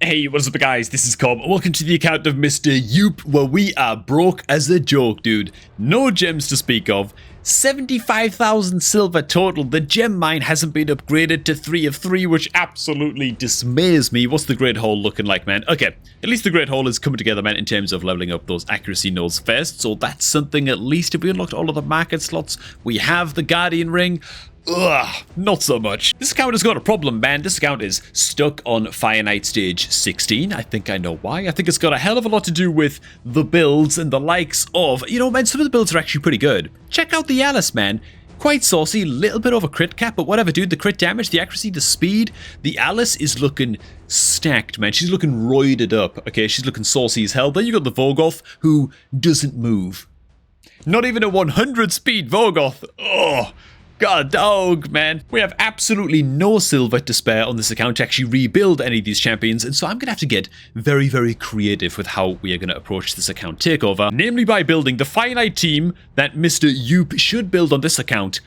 Hey, what's up guys, this is Cobb. Welcome to the account of Mr. Yoop, where we are broke as a joke, dude. No gems to speak of. 75,000 silver total. The gem mine hasn't been upgraded to 3 of 3, which absolutely dismays me. What's the Great Hall looking like, man? Okay, at least the Great Hall is coming together, man, in terms of leveling up those accuracy nodes first. So that's something at least. If we unlocked all of the market slots, we have the Guardian Ring. Ugh, not so much. This account has got a problem, man. This account is stuck on Fire Knight stage 16. I think I know why. I think it's got a hell of a lot to do with the builds and the likes of, you know, man, some of the builds are actually pretty good. Check out the Alice, man. Quite saucy, little bit over crit cap, but whatever, dude. The crit damage, the accuracy, the speed. The Alice is looking stacked, man. She's looking roided up, okay? She's looking saucy as hell. Then you got the Vogoth, who doesn't move. Not even a 100 speed Vogoth. Oh, God dog, man. We have absolutely no silver to spare on this account to actually rebuild any of these champions, and so I'm going to have to get very, very creative with how we are going to approach this account takeover, namely by building the Fire Knight team that Mr. Yoop should build on this account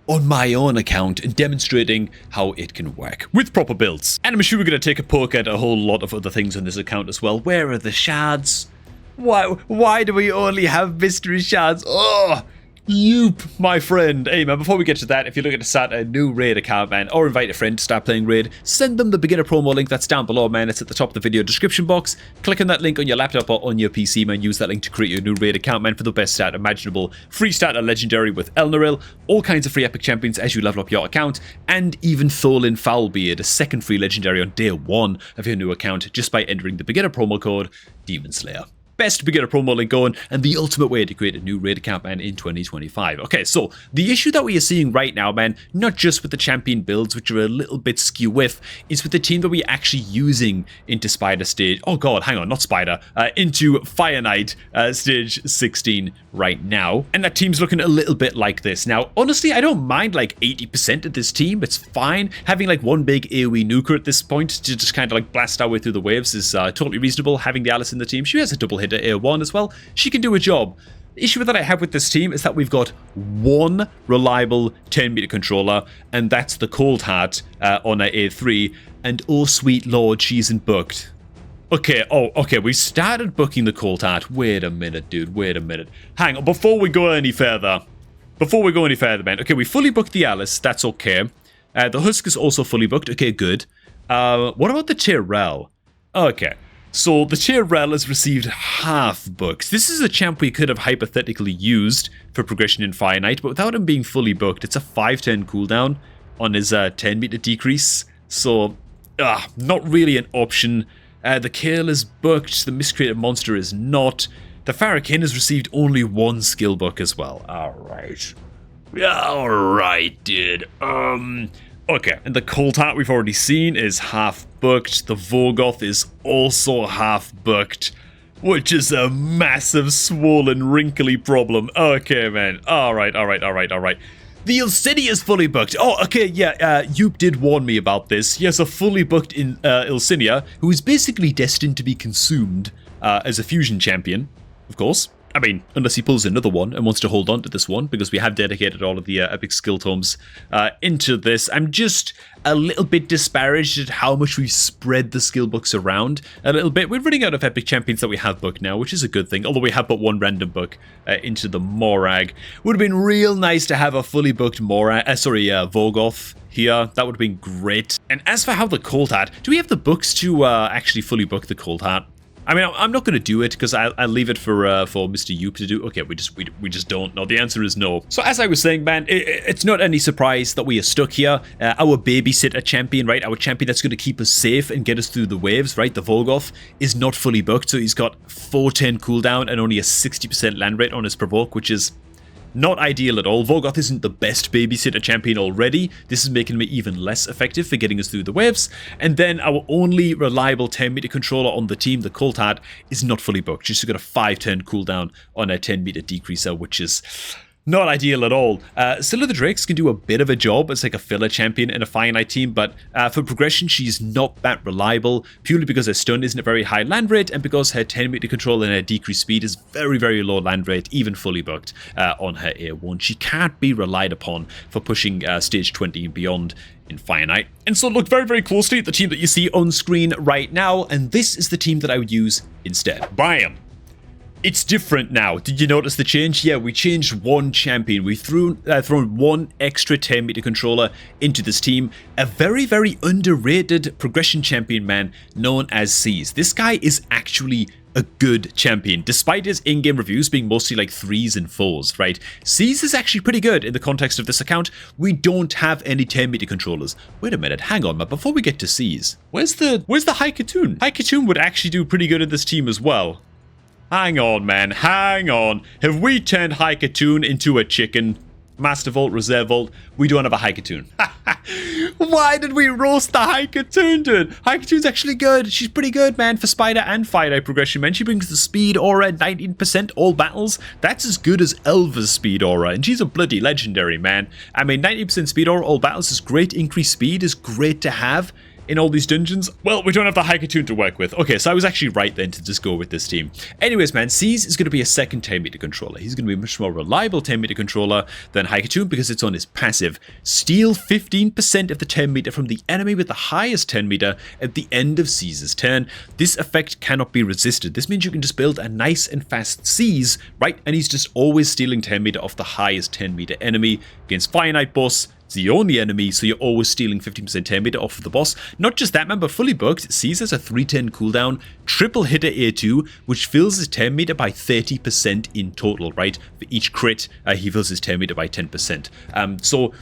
on my own account and demonstrating how it can work with proper builds. And I'm sure we're going to take a poke at a whole lot of other things on this account as well. Where are the shards? Why do we only have mystery shards? Oh, Yoop, my friend. Hey man, before we get to that, if you're looking to start a new raid account, man, or invite a friend to start playing raid, send them the beginner promo link that's down below, man. It's at the top of the video description box. Click on that link on your laptop or on your PC, man. Use that link to create your new raid account, man, for the best start imaginable. Free starter legendary with Elnaril, all kinds of free epic champions as you level up your account, and even Tholin Foulbeard, a second free legendary on day 1 of your new account just by entering the beginner promo code Demon Slayer. Best beginner promo link going, and the ultimate way to create a new raid account, man, in 2025. Okay, so the issue that we are seeing right now, man, not just with the champion builds, which are a little bit skew with, is with the team that we're actually using into Spider stage. Oh god, hang on, not Spider. Into Fire Knight stage 16 right now. And that team's looking a little bit like this. Now, honestly, I don't mind like 80% of this team. It's fine. Having like one big AoE nuker at this point to just kind of like blast our way through the waves is totally reasonable. Having the Alice in the team, she has a double hit at A1 as well. She can do a job. The issue that I have with this team is that we've got one reliable 10-meter controller, and that's the Cold Heart on a A3, and oh sweet lord, she isn't booked. Okay, okay, we started booking the Cold Heart. Wait a minute, dude, wait a minute. Hang on, before we go any further, man. Okay, we fully booked the Alice, that's okay. The Husk is also fully booked, okay, good. What about the Tyrell? Okay. So the Tyrell has received half books. This is a champ we could have hypothetically used for progression in Fire Knight, but without him being fully booked, it's a 5-10 cooldown on his 10-meter decrease. So, not really an option. The Kale is booked, the Miscreated Monster is not. The Farrakhan has received only 1 skill book as well. Alright. Alright, dude. Okay, and the Cold Heart we've already seen is half booked. The Vogoth is also half booked, which is a massive, swollen, wrinkly problem. Okay, man. Alright. The Ilsinia is fully booked. Oh, okay, yeah, Yoop did warn me about this. He has a fully booked Ilsinia, who is basically destined to be consumed as a fusion champion, of course. I mean, unless he pulls another one and wants to hold on to this one, because we have dedicated all of the epic skill tomes into this. I'm just a little bit disparaged at how much we've spread the skill books around a little bit. We're running out of epic champions that we have booked now, which is a good thing, although we have put 1 random book into the Morag. Would have been real nice to have a fully booked Vogoth here. That would have been great. And as for how the Cold Heart, do we have the books to actually fully book the Cold Heart? I mean, I'm not going to do it because I'll leave it for Mr. Yoop to do. Okay, we just don't know. The answer is no. So as I was saying, man, it's not any surprise that we are stuck here. Our babysitter champion, right? Our champion that's going to keep us safe and get us through the waves, right? The Vogoth is not fully booked, so he's got 410 cooldown and only a 60% land rate on his provoke, which is not ideal at all. Vogoth isn't the best babysitter champion already. This is making him even less effective for getting us through the waves. And then our only reliable 10-meter controller on the team, the Cold Heart, is not fully booked. She's got a 5-10 cooldown on a 10-meter decreaser, which is not ideal at all. Scylla the Drakes can do a bit of a job as like a filler champion in a Fire Knight team, but for progression, she's not that reliable, purely because her stun isn't a very high land rate, and because her 10-meter control and her decreased speed is very, very low land rate, even fully booked on her A1. She can't be relied upon for pushing stage 20 and beyond in Finite. And so look very, very closely at the team that you see on screen right now, and this is the team that I would use instead. Bam! It's different now. Did you notice the change? Yeah, we changed one champion. We've thrown one extra 10-meter controller into this team. A very, very underrated progression champion, man, known as C's. This guy is actually a good champion, despite his in-game reviews being mostly like 3s and 4s, right? C's is actually pretty good in the context of this account. We don't have any 10-meter controllers. Wait a minute, hang on, but before we get to C's, where's the High Katoon? High Katoon would actually do pretty good in this team as well. Hang on, man, hang on. Have we turned High Katoon into a chicken? Master Vault, Reserve Vault, we don't have a High Katoon. Why did we roast the High Katoon, dude? High Katoon's actually good. She's pretty good, man, for Spider and Finite progression, man. She brings the speed aura at 19% all battles. That's as good as Elva's speed aura, and she's a bloody legendary, man. I mean, 90% speed aura all battles is great. Increased speed is great to have in all these dungeons. Well, we don't have the High Katoon to work with. Okay, so I was actually right then to just go with this team. Anyways, man, C's is going to be a second 10-meter controller. He's going to be a much more reliable 10-meter controller than High Katoon because it's on his passive. Steal 15% of the 10-meter from the enemy with the highest 10-meter at the end of C's turn. This effect cannot be resisted. This means you can just build a nice and fast C's, right? And he's just always stealing 10-meter off the highest 10-meter enemy against Finite boss. It's the only enemy, so you're always stealing 15% 10-meter off of the boss. Not just that, man, but fully booked, C's has a 310 cooldown, triple hitter A2, which fills his 10-meter by 30% in total, right? For each crit, he fills his 10-meter by 10%. So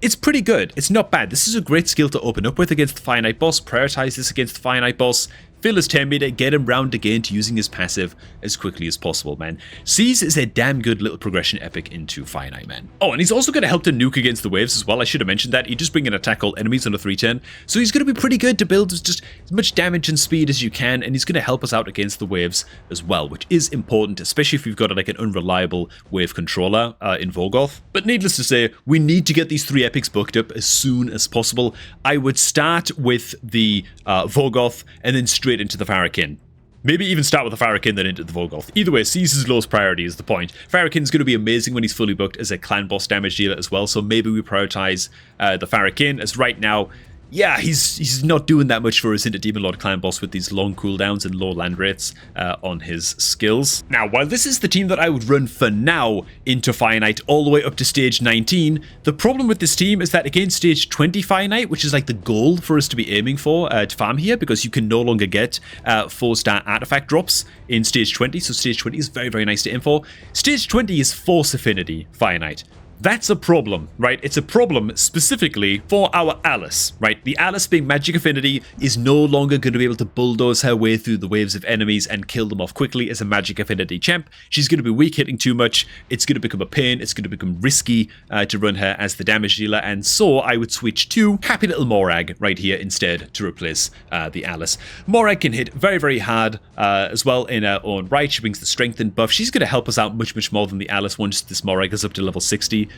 it's pretty good. It's not bad. This is a great skill to open up with against the Finite boss. Prioritize this against the Finite boss. Fill his 10-meter, get him round again to using his passive as quickly as possible, man. C's is a damn good little progression epic into Finite, man. Oh, and he's also going to help to nuke against the waves as well. I should have mentioned that. You just bring in attack all enemies on a 310. So he's going to be pretty good to build just as much damage and speed as you can, and he's going to help us out against the waves as well, which is important, especially if you've got like an unreliable wave controller in Vorgoth. But needless to say, we need to get these 3 epics booked up as soon as possible. I would start with the Vorgoth and then straight into the Farrakhan. Maybe even start with the Farrakhan, then into the Vorgoth. Either way, C's his lowest priority is the point. Farrakhan's going to be amazing when he's fully booked as a clan boss damage dealer as well, so maybe we prioritize the Farrakhan, as right now, yeah, he's not doing that much for us into Demon Lord Clan Boss with these long cooldowns and low land rates on his skills. Now, while this is the team that I would run for now into Finite all the way up to stage 19, the problem with this team is that against stage 20 Finite, which is like the goal for us to be aiming for to farm here, because you can no longer get 4-star artifact drops in stage 20, so stage 20 is very, very nice to aim for. Stage 20 is Force Affinity Finite. That's a problem, right? It's a problem specifically for our Alice, right? The Alice, being magic affinity, is no longer going to be able to bulldoze her way through the waves of enemies and kill them off quickly as a magic affinity champ. She's going to be weak hitting too much. It's going to become a pain. It's going to become risky to run her as the damage dealer. And so I would switch to Happy Little Morag right here instead to replace the Alice. Morag can hit very, very hard as well in her own right. She brings the strengthened buff. She's going to help us out much, much more than the Alice once this Morag is up to level 60.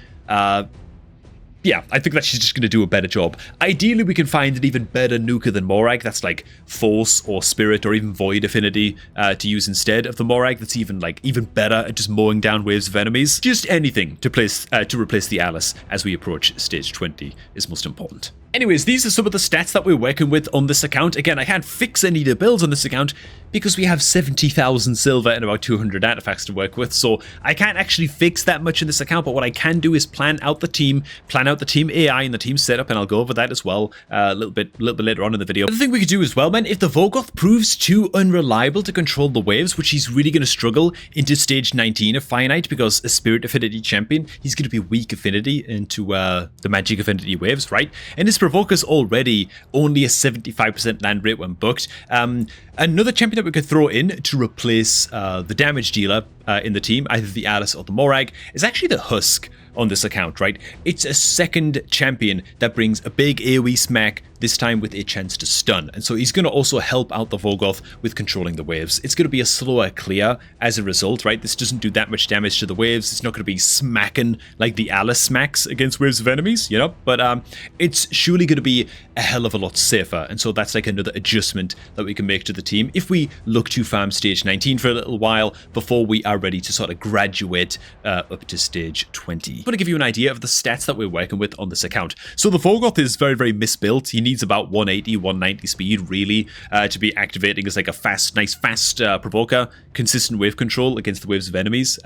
Yeah, I think that she's just going to do a better job. Ideally, we can find an even better nuker than Morag. That's like Force or Spirit or even Void Affinity to use instead of the Morag. That's even better at just mowing down waves of enemies. Just anything to replace the Alice as we approach stage 20 is most important. Anyways, these are some of the stats that we're working with on this account. Again, I can't fix any of the builds on this account because we have 70,000 silver and about 200 artifacts to work with, so I can't actually fix that much in this account, but what I can do is plan out the team AI and the team setup, and I'll go over that as well a little bit later on in the video. The other thing we could do as well, man, if the Vorgoth proves too unreliable to control the waves, which he's really going to struggle into stage 19 of Finite, because a Spirit Affinity champion, he's going to be weak affinity into the magic affinity waves, right? And his Provoker's already only a 75% land rate when booked. Another champion that we could throw in to replace the damage dealer in the team, either the Alice or the Morag, is actually the Husk on this account, right? It's a second champion that brings a big AoE smack, this time with a chance to stun. And so he's going to also help out the Vorgoth with controlling the waves. It's going to be a slower clear as a result, right? This doesn't do that much damage to the waves. It's not going to be smacking like the Alice smacks against waves of enemies, you know? But it's surely going to be a hell of a lot safer. And so that's like another adjustment that we can make to the team if we look to farm stage 19 for a little while before we are ready to sort of graduate up to stage 20. I'm going to give you an idea of the stats that we're working with on this account. So the Vorgoth is very, very misbuilt. He needs about 180, 190 speed, really, to be activating as like a nice fast provoker, consistent wave control against the waves of enemies.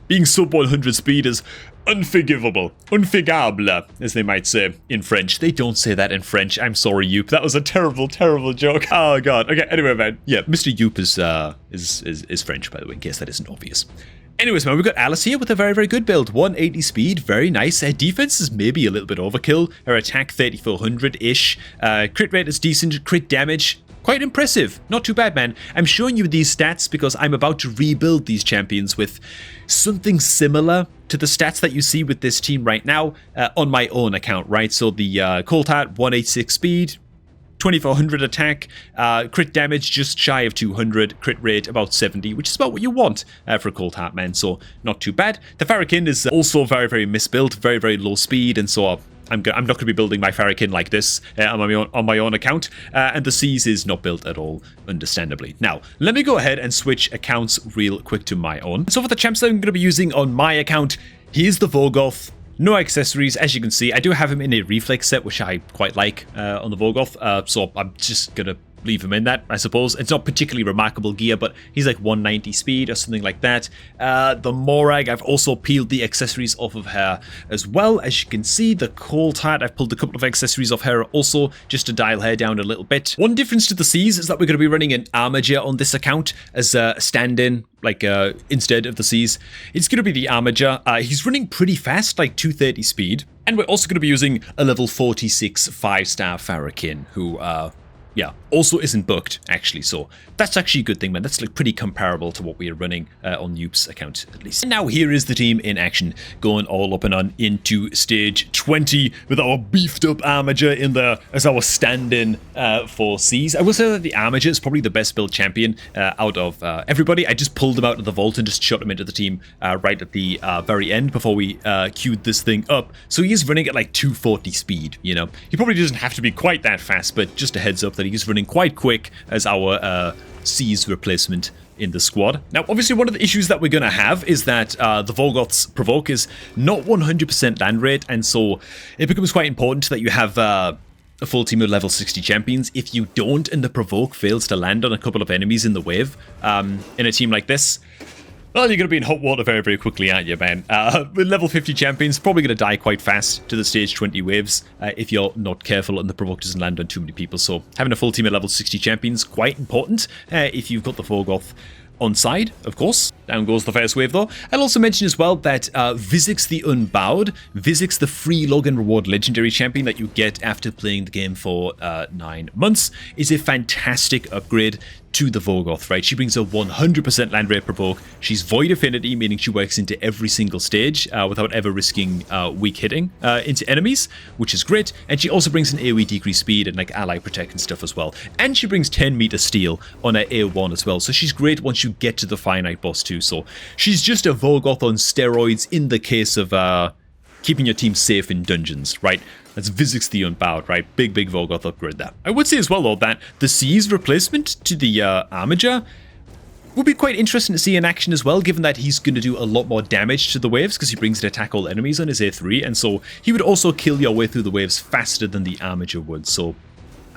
Being sub 100 speed is unforgivable. Unforgable, as they might say in French. They don't say that in French. I'm sorry, Yoop. That was a terrible, terrible joke. Oh, God. Okay, anyway, man. Yeah, Mr. Yoop is French, by the way, in case that isn't obvious. Anyways, man, we've got Alice here with a very, very good build. 180 speed, very nice. Her defense is maybe a little bit overkill. Her attack 3400-ish. Crit rate is decent. Crit damage, quite impressive. Not too bad, man. I'm showing you these stats because I'm about to rebuild these champions with something similar to the stats that you see with this team right now on my own account, right? So the Cold Heart, 186 speed, 2400 attack, crit damage just shy of 200, crit rate about 70, which is about what you want for a Cold Heart, man, so not too bad. The Farrakhan is also very, very misbuilt, very, very low speed, and so I'm not going to be building my Farrakhan like this on my own account, and the Seas is not built at all, understandably. Now, let me go ahead and switch accounts real quick to my own. So for the champs that I'm going to be using on my account, here's the Vorgoth. No accessories, as you can see. I do have him in a reflex set, which I quite like on the Vorgoth, so I'm just going to leave him in that, I suppose. It's not particularly remarkable gear, but he's like 190 speed or something like that. The Morag, I've also peeled the accessories off of her as well. As you can see, the Cold Heart, I've pulled a couple of accessories off her also, just to dial her down a little bit. One difference to the Seas is that we're going to be running an Armiger on this account as a stand-in, like instead of the Seas. It's going to be the Armiger. He's running pretty fast, like 230 speed. And we're also going to be using a level 46 5-star Farrakhan, who yeah, also isn't booked, actually, so that's actually a good thing, man. That's like pretty comparable to what we are running on Yoop's account, at least. And now here is the team in action, going all up and on into stage 20 with our beefed up Armiger in there as our stand-in for Seas. I will say that the Armiger is probably the best build champion out of everybody. I just pulled him out of the vault and just shot him into the team right at the very end before we queued this thing up. So he is running at like 240 speed, you know. He probably doesn't have to be quite that fast, but just a heads up that he's running quite quick as our Seas replacement in the squad. Now, obviously, one of the issues that we're going to have is that the Vorgoth's provoke is not 100% land rate, and so it becomes quite important that you have a full team of level 60 champions. If you don't and the provoke fails to land on a couple of enemies in the wave in a team like this, well, you're going to be in hot water very, very quickly, aren't you, man? With level 50 champions, probably going to die quite fast to the stage 20 waves if you're not careful and the provoke doesn't land on too many people. So having a full team of level 60 champions, quite important if you've got the Vorgoth on side, of course. Down goes the first wave, though. I'll also mention as well that Vizix the Unbowed, Vizix the free login reward legendary champion that you get after playing the game for 9 months, is a fantastic upgrade to the Vorgoth, right? She brings a 100% land rate provoke. She's void affinity, meaning she works into every single stage without ever risking weak hitting into enemies, which is great. And she also brings an AoE decrease speed and like ally protect and stuff as well. And she brings 10 meter steel on her A1 as well. So she's great once you get to the finite boss too. So she's just a Vorgoth on steroids in the case of keeping your team safe in dungeons, right? That's Vizix the Unbowed, right? Big Vorgoth upgrade there. I would say as well, though, that the Seas replacement to the Armiger would be quite interesting to see in action as well, given that he's going to do a lot more damage to the waves because he brings an attack all enemies on his A3, and so he would also kill your way through the waves faster than the Armiger would, so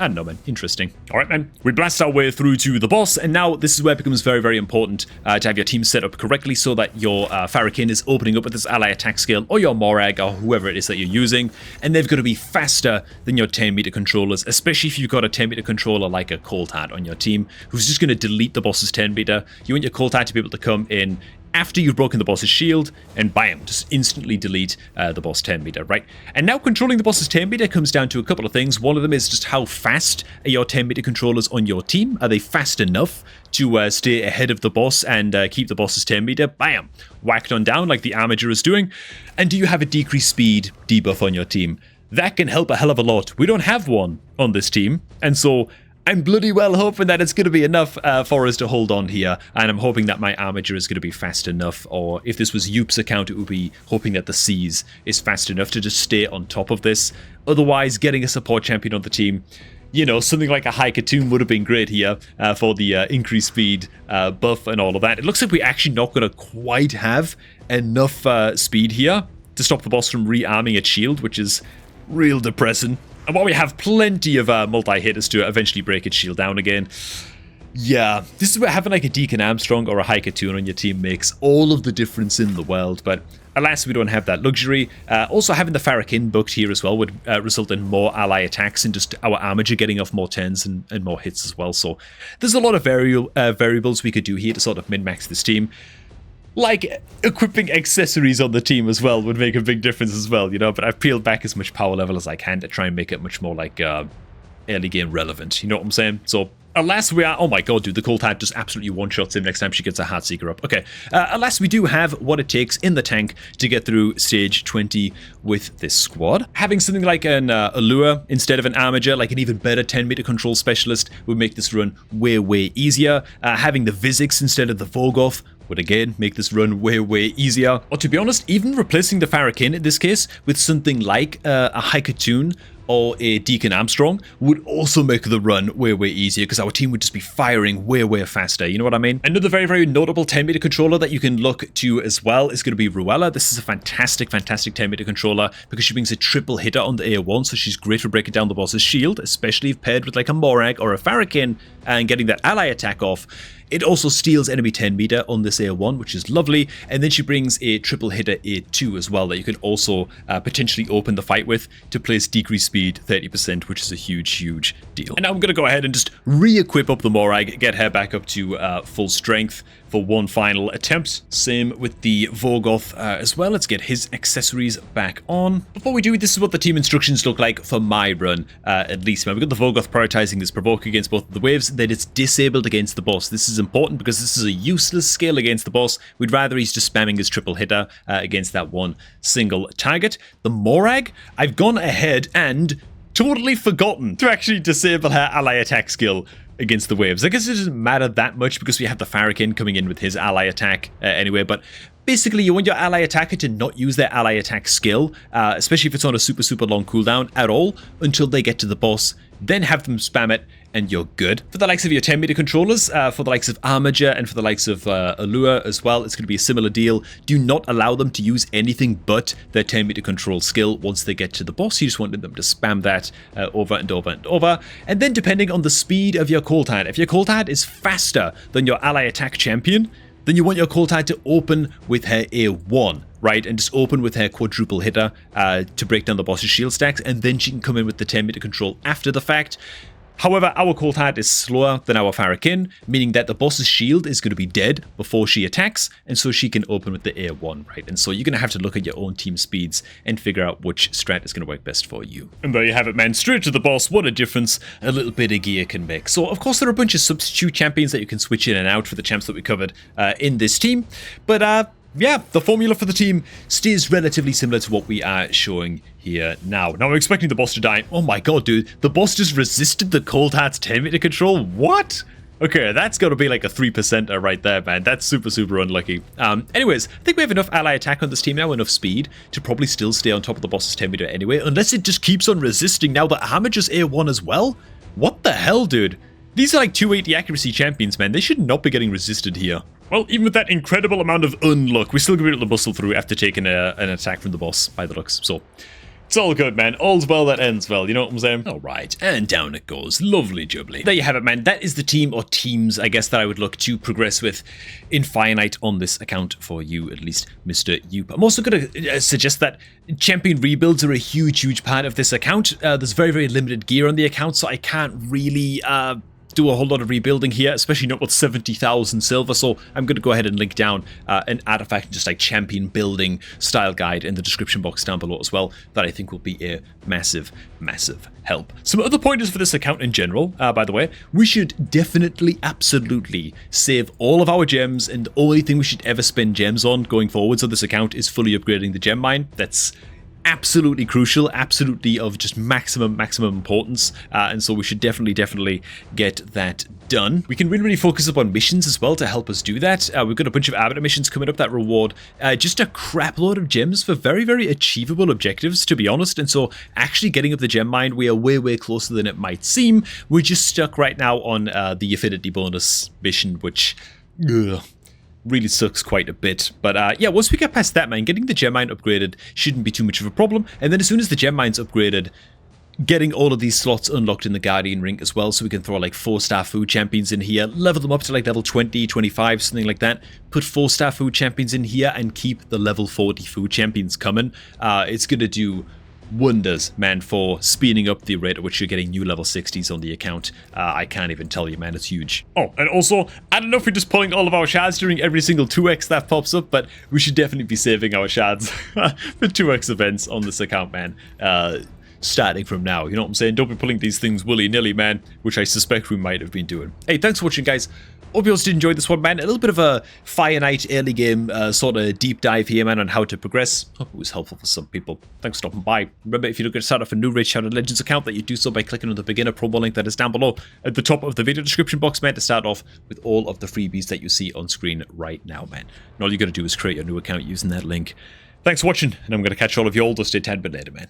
I don't know, man. Interesting. All right, man. We blast our way through to the boss, and now this is where it becomes very, very important to have your team set up correctly so that your Farrakhan is opening up with this ally attack skill, or your Morag, or whoever it is that you're using, and they've got to be faster than your 10 meter controllers, especially if you've got a 10 meter controller like a Cold Heart on your team, who's just going to delete the boss's 10 meter. You want your Cold Heart to be able to come in after you've broken the boss's shield, and bam, just instantly delete the boss 10 meter, right? And now controlling the boss's 10 meter comes down to a couple of things. One of them is just how fast are your 10 meter controllers on your team? Are they fast enough to stay ahead of the boss and keep the boss's 10 meter? Bam! Whacked on down like the Armiger is doing. And do you have a decreased speed debuff on your team? that can help a hell of a lot. We don't have one on this team, and so I'm bloody well hoping that it's going to be enough for us to hold on here, and I'm hoping that my Armature is going to be fast enough, or if this was Youp's account, it would be hoping that the Seas is fast enough to just stay on top of this. Otherwise, getting a support champion on the team, you know, something like a Haikatoon would have been great here for the increased speed buff and all of that. It looks like we're actually not going to quite have enough speed here to stop the boss from rearming its shield, which is real depressing. And while we have plenty of multi-hitters to eventually break its shield down again, yeah, this is where having like a Deacon Armstrong or a Haikatoon on your team makes all of the difference in the world. But alas, we don't have that luxury. Also, having the Farrakhan booked here as well would result in more ally attacks and just our Armature getting off more turns and more hits as well. So there's a lot of variables we could do here to sort of min-max this team. Like, equipping accessories on the team as well would make a big difference as well, you know, but I've peeled back as much power level as I can to try and make it much more, like, early game relevant, you know what I'm saying? So, alas, we are... Oh my god, dude, the Cold Hat just absolutely one-shots him next time she gets a Heartseeker up. Okay, alas, we do have what it takes in the tank to get through stage 20 with this squad. Having something like an Allure instead of an Armature, like an even better 10-meter control specialist, would make this run way, way easier. Having the Vizix instead of the Vogoth would again make this run way, way easier. Or to be honest, even replacing the Farrakhan in this case with something like a Haikatoon or a Deacon Armstrong would also make the run way, way easier because our team would just be firing way, way faster. You know what I mean? Another very, very notable 10-meter controller that you can look to as well is going to be Ruella. This is a fantastic, fantastic 10-meter controller because she brings a triple hitter on the A1, so she's great for breaking down the boss's shield, especially if paired with like a Morag or a Farrakhan and getting that ally attack off. It also steals enemy 10 meter on this A1, which is lovely, and then she brings a triple hitter A2 as well that you can also potentially open the fight with to place decreased speed 30%, which is a huge, huge deal. And now I'm going to go ahead and just re-equip up the Morag, get her back up to full strength for one final attempt. Same with the Vogoth as well. Let's get his accessories back on. Before we do, this is what the team instructions look like for my run, at least. We've got the Vogoth prioritizing this provoke against both of the waves, then it's disabled against the boss. This is important because this is a useless skill against the boss. We'd rather he's just spamming his triple hitter against that one single target. The Morag, I've gone ahead and totally forgotten to actually disable her ally attack skill against the waves. I guess it doesn't matter that much because we have the Farrakhan coming in with his ally attack anyway, but basically you want your ally attacker to not use their ally attack skill, especially if it's on a super, super long cooldown at all, until they get to the boss, then have them spam it, and you're good. For the likes of your 10-meter controllers, for the likes of Armature, and for the likes of Allure as well, it's going to be a similar deal. Do not allow them to use anything but their 10-meter control skill once they get to the boss. You just want them to spam that over and over and over. And then depending on the speed of your Cold Hat, if your Cold Hat is faster than your ally attack champion, then you want your Cold Hat to open with her A1, right? And just open with her quadruple hitter to break down the boss's shield stacks, and then she can come in with the 10-meter control after the fact. However, our Cold Hat is slower than our Farrakhan, meaning that the boss's shield is going to be dead before she attacks, and so she can open with the A1, right? And so you're going to have to look at your own team speeds and figure out which strat is going to work best for you. And there you have it, man. Straight to the boss. What a difference a little bit of gear can make. So, of course, there are a bunch of substitute champions that you can switch in and out for the champs that we covered in this team. But, yeah, the formula for the team stays relatively similar to what we are showing here now. Now, I'm expecting the boss to die. Oh my god, dude. The boss just resisted the Cold Hat's 10-meter control? What? Okay, that's got to be like a 3%er right there, man. That's super, super unlucky. Anyways, I think we have enough ally attack on this team now, enough speed to probably still stay on top of the boss's 10-meter anyway, unless it just keeps on resisting now that Armature's A1 as well? What the hell, dude? These are like 280 accuracy champions, man. They should not be getting resisted here. Well, even with that incredible amount of unluck, we're still going to be able to muscle through after taking an attack from the boss, by the looks. So, it's all good, man. All's well that ends well, you know what I'm saying? All right, and down it goes. Lovely jubbly. There you have it, man. That is the team or teams, I guess, that I would look to progress with Infinite on this account for you, at least, Mr. Youp. I'm also going to suggest that champion rebuilds are a huge, huge part of this account. There's very, very limited gear on the account, so I can't really do a whole lot of rebuilding here, especially not with 70,000 silver, so I'm going to go ahead and link down an artifact, just like champion building style guide in the description box down below as well, that I think will be a massive, massive help. Some other pointers for this account in general, by the way, we should definitely, absolutely save all of our gems, and the only thing we should ever spend gems on going forwards on this account is fully upgrading the gem mine. That's absolutely crucial, absolutely of just maximum importance, and so we should definitely get that done. We can really focus upon missions as well to help us do that. We've got a bunch of arbiter missions coming up that reward just a crap load of gems for very achievable objectives, to be honest, and so actually getting up the gem mine, we are way closer than it might seem. We're just stuck right now on the affinity bonus mission, which really sucks quite a bit. But yeah, once we get past that, man, getting the gem mine upgraded shouldn't be too much of a problem. And then as soon as the gem mine's upgraded, getting all of these slots unlocked in the Guardian Ring as well, so we can throw like 4-star food champions in here, level them up to like level 20, 25, something like that, put 4-star food champions in here, and keep the level 40 food champions coming. It's going to do wonders, man, for speeding up the rate at which you're getting new level 60s on the account. I can't even tell you, man, it's huge. Oh, and also, I don't know if we're just pulling all of our shards during every single 2x that pops up, but we should definitely be saving our shards for 2x events on this account, man. Starting from now, you know what I'm saying? Don't be pulling these things willy-nilly, man, which I suspect we might have been doing. Hey, thanks for watching, guys. Hope you also did enjoy this one, man. A little bit of a Fire Knight early game sort of deep dive here, man, on how to progress. Hope it was helpful for some people. Thanks for stopping by. Remember, if you're looking to start off a new Raid Shadow Legends account, that you do so by clicking on the beginner promo link that is down below at the top of the video description box, man, to start off with all of the freebies that you see on screen right now, man. And all you got to do is create your new account using that link. Thanks for watching, and I'm going to catch all of you all just a tad bit later, man.